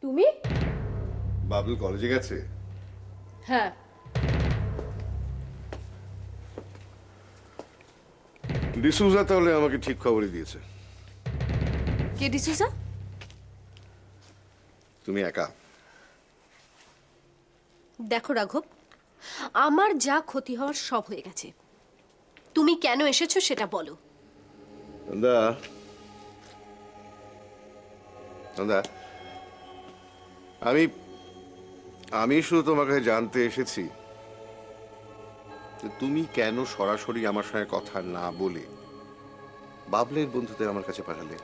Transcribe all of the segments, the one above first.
তুমি? বাবলু কলেজে গেছে? হ্যাঁ। ডিসুজা তাহলে আমাকে ঠিক খবরই দিয়েছে। কে ডিসুজা? তুমি একা। দেখো রাঘব, আমার যা ক্ষতি হওয়ার সব হয়ে গেছে। তুমি কেন এসেছো সেটা বলো। নন্দা, নন্দা, আমি আমি শুধু তোমার কাছে জানতে এসেছি যে তুমি কেন সরাসরি আমার সঙ্গে কথা না বলে বাবলের বন্ধুদের আমার কাছে পাঠালে।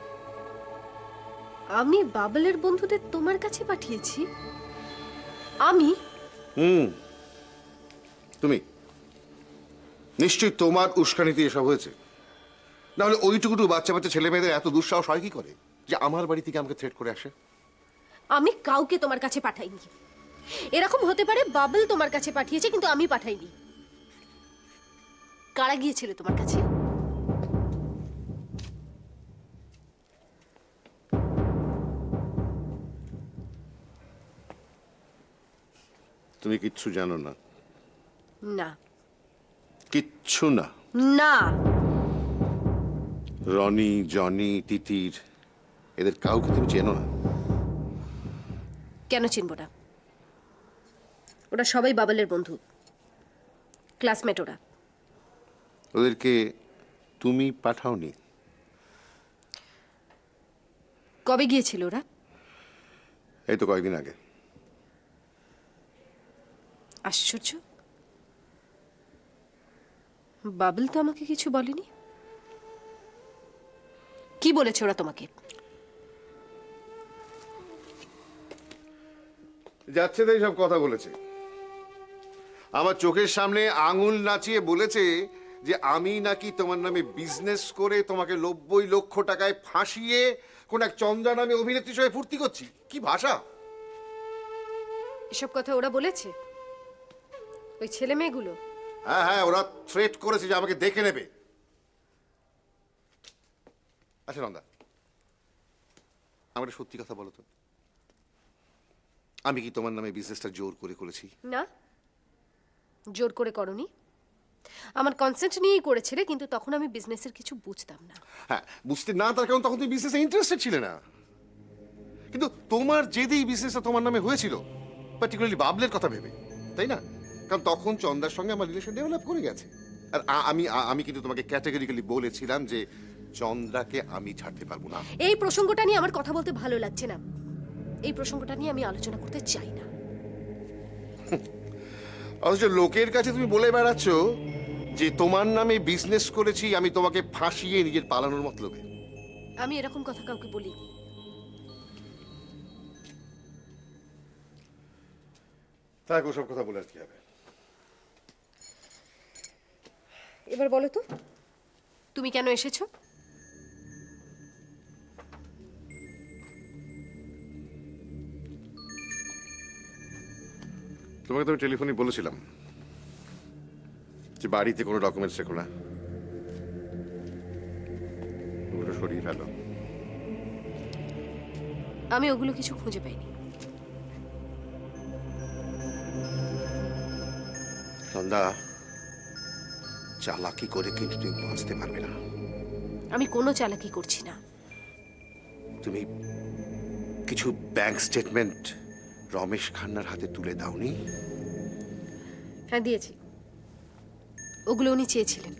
আমি বাবলের বন্ধুদের তোমার কাছে পাঠিয়েছি? আমি? তুমি নিশ্চয়ই তোমার উস্কানিতে এসব হয়েছে। না হলে ওইটুকুটু বাচ্চা বাচ্চা ছেলে মেয়েদের এত দুঃসাহস হয় কি করে যে আমার বাড়ি থেকে আমাকে থ্রেট করে আসে? আমি কাউকে তোমার কাছে পাঠাইনি। এরকম হতে পারে বাবল তোমার কাছে পাঠিয়েছে, কিন্তু আমি পাঠাইনি। কারা গিয়েছিল তোমার কাছে? তুমি কিচ্ছু জানো না? না। কিচ্ছু না? না। রনি, জনি, তিতির, এদের কাউকে তুমি চেনো না? কেন চিনব না? ওরা সবাই বাবলের বন্ধু, ক্লাসমেট ওরা। ওদেরকে তুমি পাঠাওনি? কবে গিয়েছিল ওরা? এই তো কয়েকদিন আগে। আশ্চর্য, বাবল তো আমাকে কিছু বলেনি। কি বলেছে ওরা তোমাকে? যাচ্ছে তাই সব কথা বলেছে। আমার চোখের সামনে আঙুল নাচিয়ে বলেছে যে আমি নাকি তোমার নামে বিজনেস করে তোমাকে 90 লক্ষ টাকায় ফাঁসিয়ে কোন এক চন্দ্রা নামে অভিনেত্রী সঙ্গে ফুর্তি করছি। কি ভাষা! এসব কথা ওরা বলেছে? ওই ছেলে মেয়েগুলো? হ্যাঁ হ্যাঁ, ওরা থ্রেট করেছে যে আমাকে দেখে নেবে। আচ্ছা নন্দা, আমাকে সত্যি কথা বলো তো, আমি কি তোমার নামে বিজনেসটা জোর করে করেছি? না, জোর করে করনি। আমার কনসেন্ট নিয়েই করেছিলে, কিন্তু তখন আমি বিজনেসের কিছু বুঝতাম না। হ্যাঁ, বুঝতে না তার কারণ তখন তুমি বিজনেসে ইন্টারেস্টেড ছিলে না। কিন্তু তোমার জেদেই বিজনেসটা তোমার নামে হয়েছিল, পার্টিকুলারলি বাবলের কথা ভেবে, তাই না? কারণ তখন চন্দার সঙ্গে আমার রিলেশন ডেভেলপ করে গেছে। আর আমি কিন্তু তোমাকে ক্যাটাগরিক্যালি বলেছিলাম যে চন্দ্রাকে আমি ছাড়তে পারবো না। এই প্রসঙ্গটা নিয়ে আমার কথা বলতে ভালো লাগছে না। এই প্রসঙ্গটা নিয়ে আমি আলোচনা করতে চাই না। অথচ লোকের কাছে তুমি বলে বেড়াচ্ছ যে তোমার নামে বিজনেস করেছি আমি তোমাকে ফাঁসিয়ে নিজের পালানোর মতলবে। আমি এরকম কথা কাউকে বলি? তাই ওসব কথা বলে আর কি হবে? এবার বলো তো, তুমি কেন এসেছো? তোমাকে তো আমি টেলিফোনে বলেছিলাম যে বাড়িতে কোনো ডকুমেন্টস রেখো না, ওগুলো সরিয়ে ফেলো। আমি ওগুলো কিছু খুঁজে পাইনি। সন্ধ্যা, চালাকি করে কিন্তু তুমি বাঁচতে পারবে না। আমি কোনো চালাকি করছি না। তুমি কিছু ব্যাংক স্টেটমেন্ট রমেশ খান্নার হাতে তুলে দাওনি? হ্যাঁ, দিয়েছি। ওগুলো উনি চেয়েছিলেন।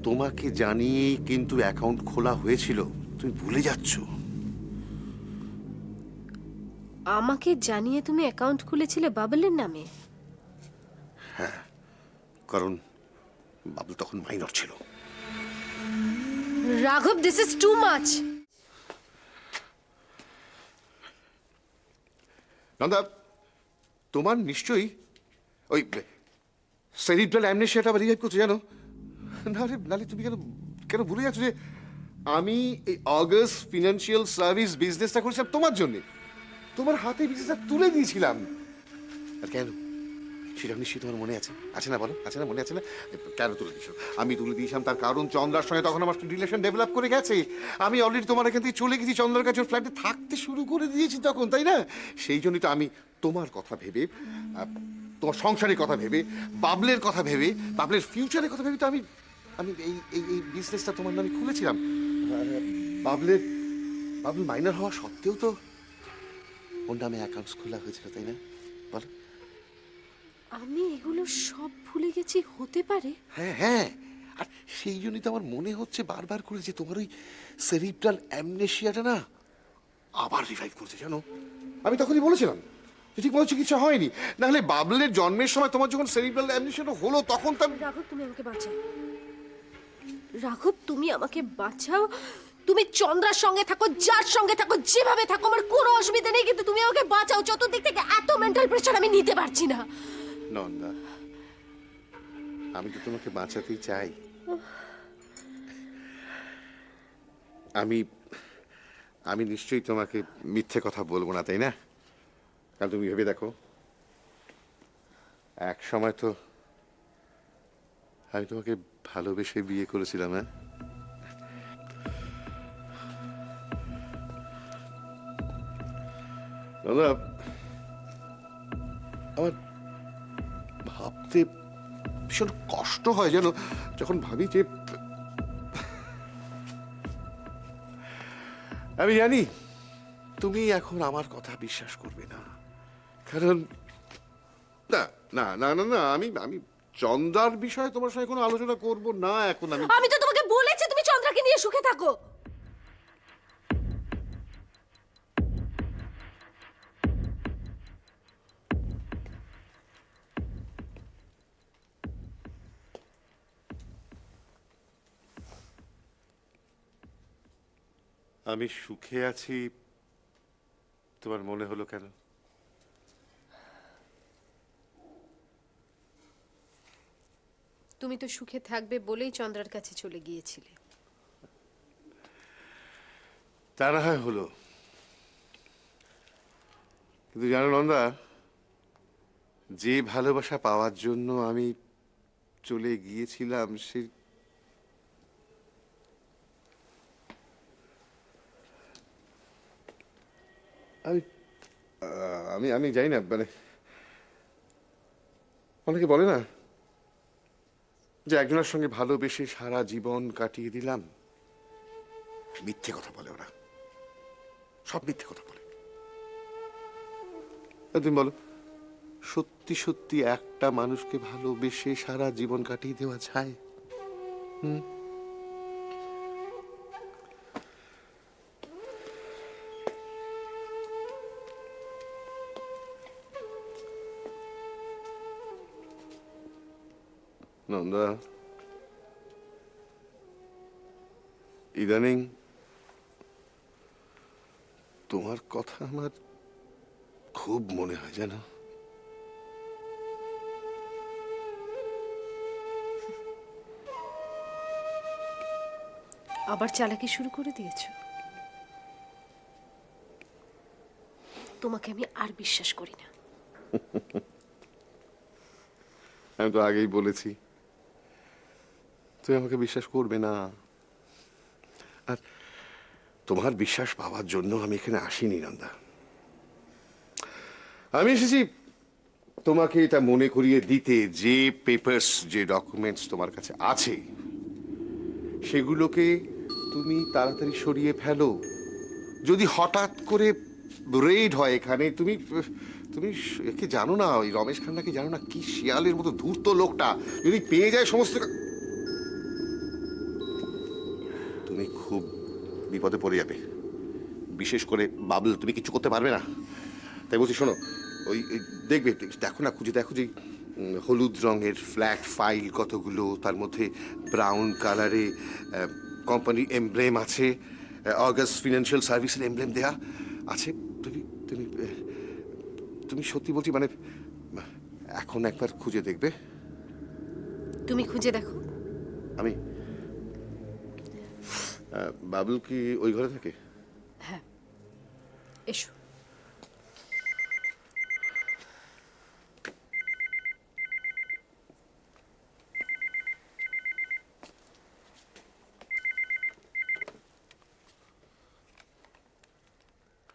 তোমাকে জানিয়েই কিন্তু অ্যাকাউন্ট খোলা হয়েছিল, তুমি ভুলে যাচ্ছ। আমাকে জানিয়ে তুমি অ্যাকাউন্ট খুলেছিলে বাবলের নামে? কারণ বাবলু তখন মাইনর ছিল। রাঘব, this is too much. Nanda, তোমার নিশ্চয়ই ওই সেরিব্রাল অ্যামনেশিয়াটা আবার রিভাইভ করছে, জানো? নালে তুমি কেন কেন ভুলে যাচ্ছ যে আমি এই অগাস্ট ফিনান্সিয়াল সার্ভিস বিজনেসটা করেছিলাম তোমার জন্য। তোমার হাতে বিজনেসটা তুলে দিয়েছিলাম। আর কেন সেটা নিশ্চয়ই তোমার মনে আছে, আছে না বলো, আছে না, মনে আছে না? কেন তুলে দিয়েছো? আমি তুলে দিয়েছিলাম তার কারণ চন্দ্রার সঙ্গে তখন আমার রিলেশন ডেভেলপ করে গেছে। আমি অলরেডি তোমার এখান থেকে চলে গেছি, চন্দ্রার কাছে ওর ফ্ল্যাটে থাকতে শুরু করে দিয়েছি তখন, তাই না? সেই জন্যই তো আমি তোমার কথা ভেবে, তোমার সংসারের কথা ভেবে, বাবলের কথা ভেবে, বাবলের ফিউচারের কথা ভেবে তো আমি আমি এই এই এই বিজনেসটা তোমার নামে খুলেছিলাম। বাবলের বাবল মাইনার হওয়া সত্ত্বেও তো ওর নামে অ্যাকাউন্টস খোলা হয়েছিল, তাই না? বলো। আমি এগুলো সব ভুলে গেছি, হতে পারে? হ্যাঁ হ্যাঁ, আর সেই জন্যই তো আমার মনে হচ্ছে বারবার করে যে তোমার ওই সেরিব্রাল অ্যামনেশিয়াটা না আবার রিভাইভ করছে, জানো? আমি তখনই বলেছিলাম যে ঠিক মতো চিকিৎসা হয়নি, নাহলে বাবলের জন্মের সময় তোমার যখন সেরিব্রাল অ্যামনেশিয়াটা হলো তখন তো রাঘব, তুমি আমাকে বাঁচাও। রাঘব, তুমি আমাকে বাঁচাও। তুমি চন্দ্রার সঙ্গে থাকো, যার সঙ্গে থাকো, যেভাবে থাকো, আমার কোনো অসুবিধা নেই, কিন্তু তুমি আমাকে বাঁচাও। চতুর্দিক থেকে এত মেন্টাল প্রেশার আমি নিতে পারছি না। নন্দা, আমি তো তোমাকে বাঁচাতেই চাই। আমি আমি নিশ্চয়ই তোমাকে মিথ্যে কথা বলবো না, তাই না? কারণ তুমি ভেবে দেখো, এক সময় তো আমি তোমাকে ভালোবেসে বিয়ে করেছিলাম। হ্যাঁ, দাদা, আমার ভাবতে ভীষণ কষ্ট হয় যেন, যখন ভাবি যে আমি জানি তুমি এখন আমার কথা বিশ্বাস করবে না, কারণ না না না না না, আমি আমি চন্দ্রার বিষয়ে তোমার সঙ্গে কোনো আলোচনা করব না এখন। আমি তো তোমাকে বলেছি তুমি চন্দ্রাকে নিয়ে সুখে থাকো। আমি সুখে আছি তোমার মনে হলো কেন? তুমি তো সুখে থাকবে বলেই চন্দ্রার কাছে চলে গিয়েছিলে। তা না হয় হলো, কিন্তু জানো নন্দা, যে ভালোবাসা পাওয়ার জন্য আমি চলে গিয়েছিলাম সে আমি আমি আমি জানি না, মানে অনেকে বলে না যে একজনের সঙ্গে ভালোবেসে সারা জীবন কাটিয়ে দিলাম। মিথ্যে কথা বলে ওরা, সব মিথ্যে কথা বলে। তুমি বলো, সত্যি সত্যি একটা মানুষকে ভালোবেসে সারা জীবন কাটিয়ে দেওয়া যায়? নন্দা, ইদানিং তোমার কথা আমার খুব মনে হয়, জানো? আবার চালাকি শুরু করে দিয়েছো। তোমাকে আমি আর বিশ্বাস করি না। আমি তো আগেই বলেছি তুমি আমাকে বিশ্বাস করবে না, আর তোমার বিশ্বাস পাওয়ার জন্য আমি এখানে আসিনি নন্দা। আমি এসেছি তোমাকে এটা মনে করিয়ে দিতে যে পেপারস, যে ডকুমেন্টস তোমার কাছে আছে সেগুলোকে তুমি তাড়াতাড়ি সরিয়ে ফেলো। যদি হঠাৎ করে রেড হয় এখানে, তুমি তুমি একে জানো না, ওই রমেশ খান্নাকে জানো না? কি শিয়ালের মতো ধূর্ত লোকটা, যদি পেয়ে যায় সমস্ত, তুমি খুব বিপদে পড়ে যাবে। বিশেষ করে বাবল, তুমি কিছু করতে পারবে না। তাই বলছি, শোনো, ওই দেখবে, দেখো না, খুঁজে দেখো যে হলুদ রঙের ফ্ল্যাট ফাইল কতগুলো, তার মধ্যে ব্রাউন কালারে কোম্পানির এমব্লেম আছে, অগাস্ট ফিনান্সিয়াল সার্ভিসের এমব্লেম দেয়া আছে। তুমি তুমি তুমি সত্যি বলছি, মানে এখন একবার খুঁজে দেখবে। তুমি খুঁজে দেখো। আমি বাবল কি ওই ঘরে থাকে? হ্যাঁ, এসো।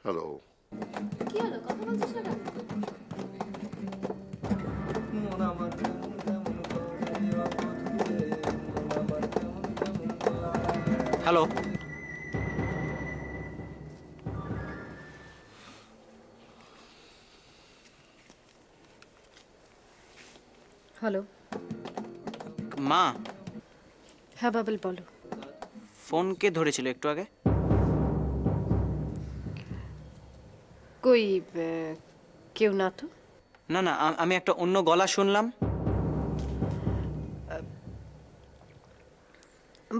হ্যালো। কি হলো, কথা বলছিস না কেন? হ্যালো। হ্যালো। মা, হ্যাঁ বাবল, বলো। ফোন কে ধরেছিল একটু আগে? কই, কেউ না তো। না না, আমি একটা অন্য গলা শুনলাম।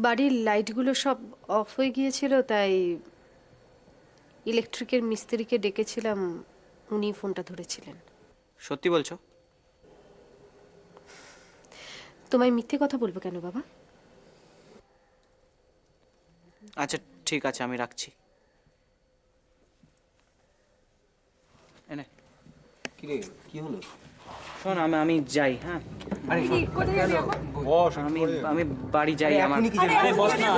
বাড়ির লাইটগুলো সব অফ হয়ে গিয়েছিল, তাই ইলেকট্রিকের মিস্ত্রিকে ডেকেছিলাম, উনি ফোনটা ধরেছিলেন। সত্যি বলছো? তোমায় মিথ্যে কথা বলবো কেন বাবা? আচ্ছা ঠিক আছে, আমি রাখছি। এনে কিরে কি হলো? শোন, আমি যাই। হ্যাঁ, আরে কোথায় যাবি এখন? বস, আমি বাড়ি যাই। আমার এখনই কি যাবি? আরে বস না।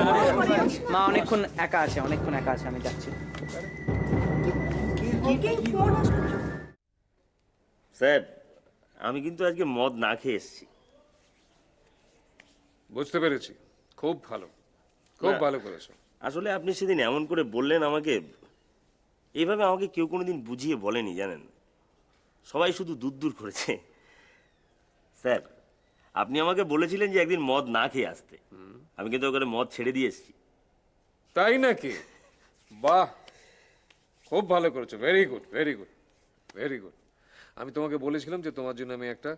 মা অনেকক্ষণ একা আছে, আমি যাচ্ছি। স্যার, আমি কিন্তু আজকে মদ না খেয়ে এসেছি। বুঝতে পেরেছি, খুব ভালো, খুব না। ভালো করেছো। আসলে আপনি সেদিন এমন করে বললেন আমাকে, এইভাবে আমাকে কেউ কোনোদিন বুঝিয়ে বলেনি জানেন। সবাই শুধু দূর দূর করেছে। স্যার, আপনি আমাকে বলেছিলেন যে একদিন মদ না খেয়ে আসতে, আমি কিন্তু ওখানে মদ ছেড়ে দিয়ে এসেছি। তাই নাকি? বাহ, খুব ভালো করেছো, very good, very good, very good. আমি তোমাকে বলেছিলাম যে তোমার জন্য আমি একটা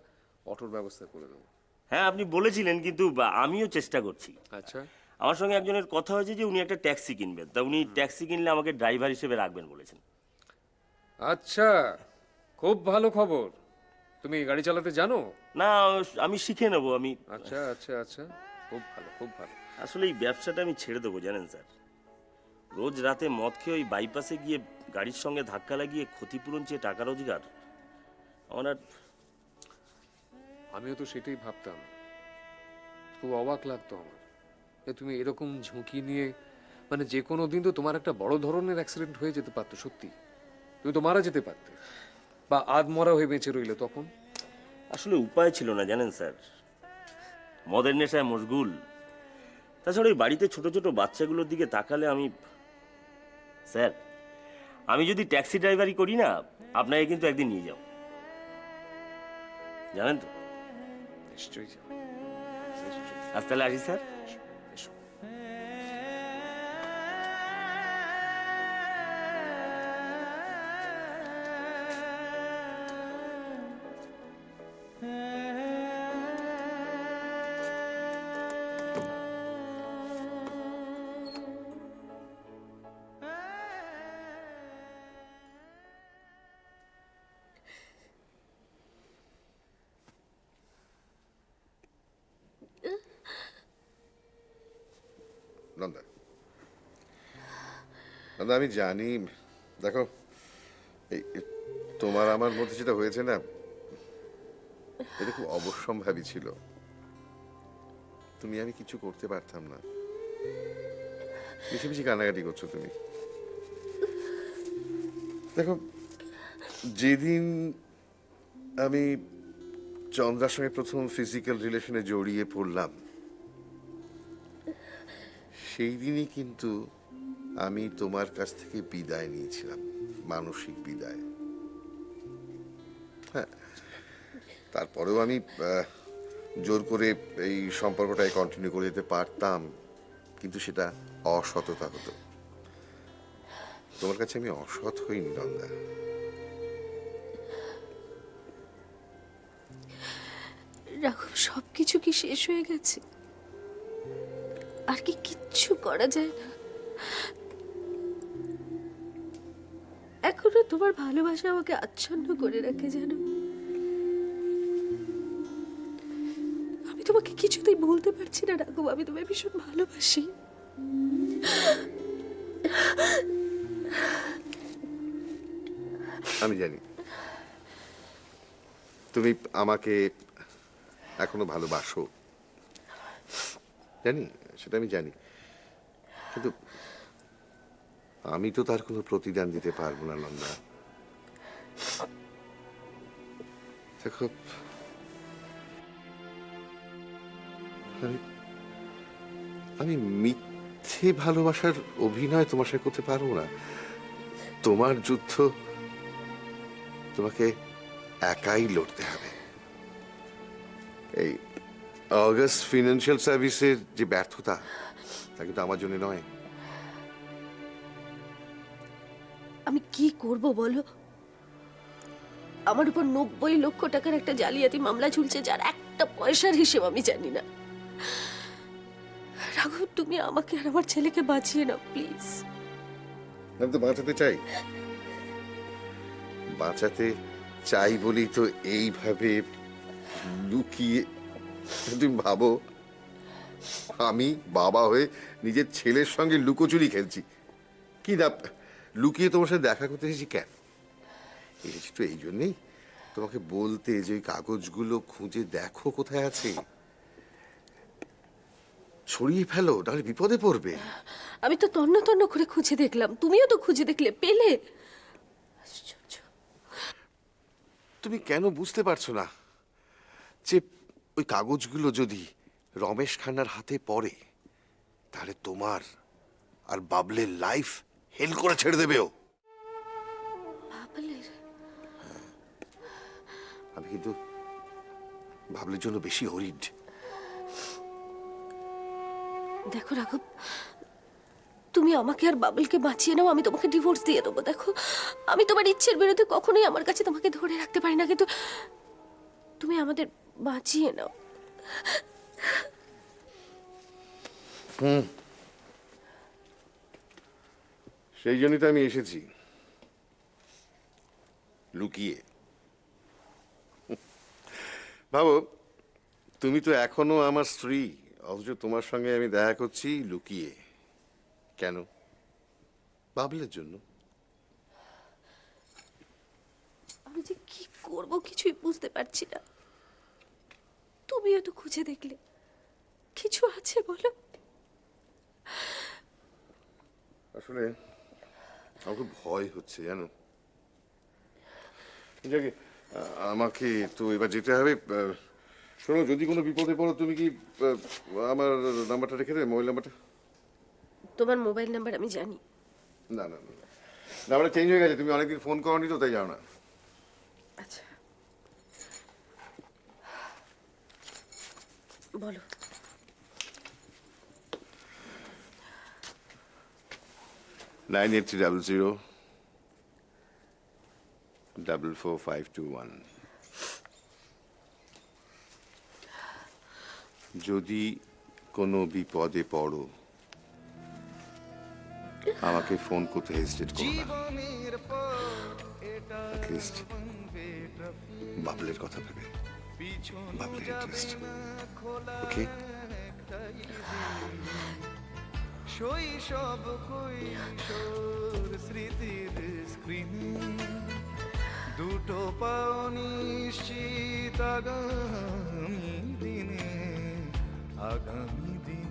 অটোর ব্যবস্থা করে দেবো। হ্যাঁ, আপনি বলেছিলেন, কিন্তু আমিও চেষ্টা করছি। আচ্ছা, আমার সঙ্গে একজনের কথা হয়েছে যে উনি একটা ট্যাক্সি কিনবেন, তা উনি ট্যাক্সি কিনলে আমাকে ড্রাইভার হিসেবে রাখবেন বলেছেন। আচ্ছা, খুব ভালো খবর। তুমি গাড়ি চালাতে জানো? না, আমি শিখে নেবো। আমি আচ্ছা আচ্ছা আচ্ছা, খুব ভালো, খুব ভালো। আসলে এই ব্যবসাটা আমি ছেড়ে দেবো জানেন স্যার। রোজ রাতে মদ খেয়ে ওই বাইপাসে গিয়ে গাড়ির সঙ্গে ধাক্কা লাগিয়ে ক্ষতিপূরণ চেয়ে টাকা রোজগার, আমার আর আমিও তো সেটাই ভাবতাম। খুব অবাক লাগতো আমার যে তুমি এরকম ঝুঁকি নিয়ে, মানে যে কোনো দিন তো তোমার একটা বড় ধরনের অ্যাক্সিডেন্ট হয়ে যেতে পারতো। সত্যি তুমি তো মারা যেতে পারতে, বা আধমরা হয়ে বেঁচে রইলে তখন। আসলে উপায় ছিল না জানেন স্যার। মদের নেশায় মশগুল। তাছাড়া ওই বাড়িতে ছোট ছোট বাচ্চাগুলোর দিকে তাকালে আমি, স্যার, আমি যদি ট্যাক্সি ড্রাইভারি করি না, আপনাকে কিন্তু একদিন নিয়ে যাব, জানেন তো। নিশ্চয়ই যাবে। আজ তাহলে আসি স্যার। এসো। নন্দা, নন্দা, আমি জানি, দেখো, এই তোমার আমার মধ্যে যেটা হয়েছে না, এটা খুব অবশ্যম্ভাবী ছিল। তুমি আমি কিছু করতে পারতাম না। বেশি বেশি কান্নাকাটি করছো তুমি। দেখো, যেদিন আমি চন্দ্রার সঙ্গে প্রথম ফিজিক্যাল রিলেশনে জড়িয়ে পড়লাম, সেই দিনই কিন্তু আমি তোমার কাছ থেকে বিদায় নিয়েছিলাম, মানসিক বিদায়। হ্যাঁ, তারপরেও আমি জোর করে এই সম্পর্কটাই কন্টিনিউ করে যেতে পারতাম, কিন্তু সেটা অসততা হতো। তোমার কাছে আমি অসৎ হইনি নন্দা। রাঘব, সবকিছু কি শেষ হয়ে গেছে? আর কি কিচ্ছু করা যায় না? এখনো তোমার ভালোবাসা আমাকে আচ্ছন্ন করে রাখে জানো। আমি তোমাকে কিছুতেই বলতে পারছি না রাঘব, আমি তোমায় ভীষণ ভালোবাসি। আমি জানি তুমি আমাকে এখনো ভালোবাসো, জানি, সেটা আমি জানি, কিন্তু আমি তো তার কোনো প্রতিদান দিতে পারবো না নন্দা। দেখো, আমি মিথ্যে ভালোবাসার অভিনয় তোমার সাথে করতে পারবো না। তোমার যুদ্ধ তোমাকে একাই লড়তে হবে। এই অগাস্ট ফিনান্সিয়াল সার্ভিসের যে ব্যর্থতা, তা কিন্তু আমার জন্য নয়। আমি কি করব বলো? আমার উপর 90 লক্ষ টাকার একটা জালিয়াতি মামলা ঝুলছে, যার একটা পয়সার হিসেব আমি জানি না। রাঘব, তুমি আমাকে আর আমার ছেলেকে বাঁচিয়ে নাও প্লিজ। আমি তো বাঁচাতে চাই, বাঁচাতে চাই বলেই তো এইভাবে লুকিয়ে। তুমি ভাবো আমি বাবা হয়ে নিজের ছেলের সঙ্গে লুকোচুরি খেলছি? কি না, লুকিয়ে তোমার সাথে দেখা করতে এসেছি কেন? এসেছি তো এই জন্যেই তোমাকে বলতে যে ওই কাগজগুলো খুঁজে দেখো কোথায় আছে, ছড়িয়ে ফেলো, নাহলে বিপদে পড়বে। আমি তো তন্ন তন্ন করে খুঁজে দেখলাম, তুমিও তো খুঁজে দেখলে, পেলে? আশ্চর্য। তুমি কেন বুঝতে পারছো না যে ওই কাগজগুলো যদি রমেশ খান্নার হাতে পড়ে, তাহলে তোমার আর বাবলের লাইফ হেল করে ছেড়ে দেবে ও। বাবলের? আমি কিন্তু বাবলের জন্য বেশি হরিড। দেখো রাঘব, তুমি আমাকে আর বাবলকে বাঁচিয়ে নাও, আমি তোমাকে ডিভোর্স দিয়ে দেবো। দেখো, আমি তোমার ইচ্ছের বিরুদ্ধে কখনোই আমার কাছে তোমাকে ধরে রাখতে পারি না, কিন্তু তুমি আমাদের বাঁচিয়ে নাও। সেই জন্যই তো আমি এসেছি, লুকিয়ে। ভাবো, তুমি তো এখনো আমার স্ত্রী, অথচ তোমার সঙ্গে আমি দেখা করছি লুকিয়ে। কেন? বাবলের জন্য। আমি যে কি করব কিছুই বুঝতে পারছি না। তুমিও তো খুঁজে দেখলে, কিছু আছে বলো? আসলে আমার খুব ভয় হচ্ছে, জানো। যাকে আমাকে তো এবার যেতে হবে। শোনো, যদি কোনো বিপদে পড়ো, তুমি কি আমার নাম্বারটা রেখে দেবে, মোবাইল নাম্বারটা? তোমার মোবাইল নাম্বার আমি জানি। না না না, নাম্বারটা চেঞ্জ হয়ে গেছে। তুমি অনেকদিন ফোন করোনি তো, তাই যাও না। আচ্ছা, বলো। নাইন 8300 44521। যদি কোনো বিপদে পড়ো, আমাকে ফোন করতে হেজিটেট করো না। অ্যাটলিস্ট বাবলের কথা ভেবে, বাবলের ইন্টারেস্ট। ওকে? শৈশব কৈশোর স্মৃতির স্ক্রিনে দুটো পাও নিশ্চিত আগামী দিনে, আগামী দিনে।